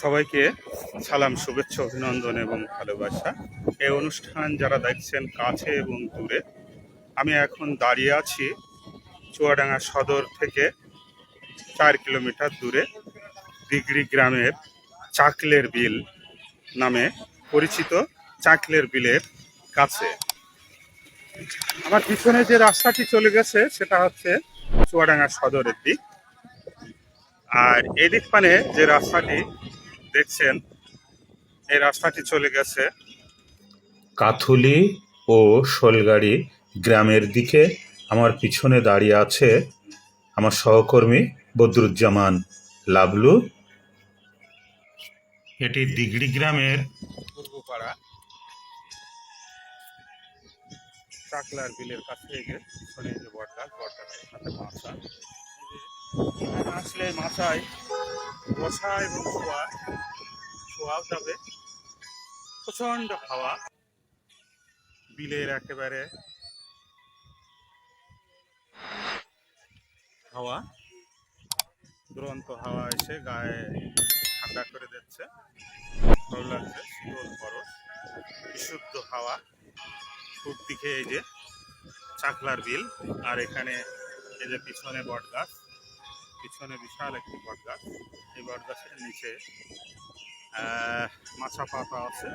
সবাইকে সালাম, শুভেচ্ছা, অভিনন্দন এবং ভালোবাসা। এই অনুষ্ঠান যারা দেখছেন কাছে এবং দূরে, আমি এখন দাঁড়িয়ে আছি চুয়াডাঙ্গা সদর থেকে 4 কিলোমিটার দূরে দিগড়ি গ্রামের চাকলের বিল নামে পরিচিত চাকলের বিলের কাছে। আমার পিছনে যে রাস্তাটি চলে গেছে সেটা হচ্ছে চুয়াডাঙ্গা সদরের দিক, আর এদিক পানে যে রাস্তাটি দেখছেন এই রাস্তাটি চলে গেছে কাথুলি ও শোলগাড়ি গ্রামের দিকে। আমার পিছনে দাঁড়িয়ে আছে আমার সহকর্মী বদরুজ্জামান লাবলু। এটি দিগড়ি গ্রামের পূর্বপাড়া চাকলার বিলের কাছে। এই যে পিছনে যে বটগাছ, বটগাছের সাথে মাছা, এখানে আসলে মাথায় বসা এবং শোয়াও যাবে। প্রচন্ড হাওয়া, বিলের একেবারে হাওয়া, দুরন্ত হাওয়া এসে গায়ে ঠান্ডা করে দিচ্ছে, ভালো লাগছে। শীতল বরফ, বিশুদ্ধ হাওয়া। পূব দিকে এই যে চাকলার বিল, আর এখানে এই যে পিছনে বটগাছ, পিছনে বিশাল একটি বটগাছ। এই বটগাছের নিচে মাছা পাতা আছে।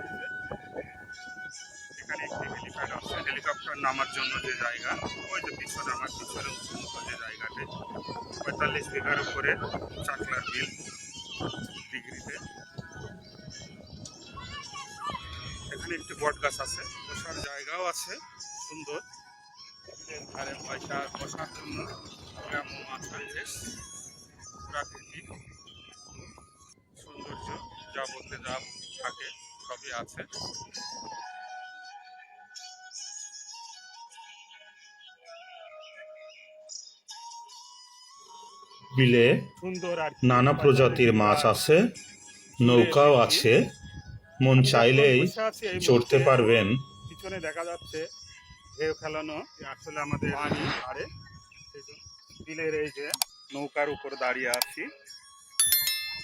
এখানে একটি হেলিপ্যাড আছে, হেলিকপ্টার নামার জন্য যে জায়গা। ওই যে পিছনে আমার পিছনে উঁচু যে জায়গাতে 45 বিঘার উপরে চাকলার বিল ডিগ্রিতে। এখানে একটি বট গাছ আছে, বসার জায়গাও আছে সুন্দর। ধারে বসার জন্য গ্রাম্য মাছ পরিবেশ, প্রাকৃতিক সৌন্দর্য যা বলতে যা থাকে সবই আছে। বিলে সুন্দর আর নানা প্রজাতির মাছ আছে, নৌকাও আছে, মন চাইলেই চড়তে পারবেন। পিছনে দেখা যাচ্ছে ঢেউ খেলানো, আসলে আমাদের পানি আরে বিলের এই যে নৌকার উপর দাঁড়িয়ে আছি।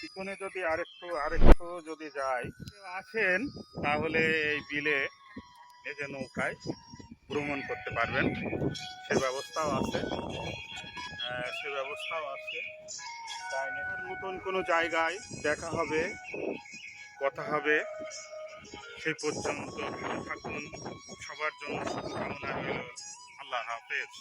পিছনে যদি আরেকটু যদি যাই আসেন, তাহলে এই বিলে এই যে নৌকায় ভ্রমণ করতে পারবেন, সে ব্যবস্থাও আছে। তাই নতুন কোনো জায়গায় দেখা হবে, কথা হবে। সেই পর্যন্ত থাকুন, সবার জন্য শুভকামনা রইল। আল্লাহ হাফেজ।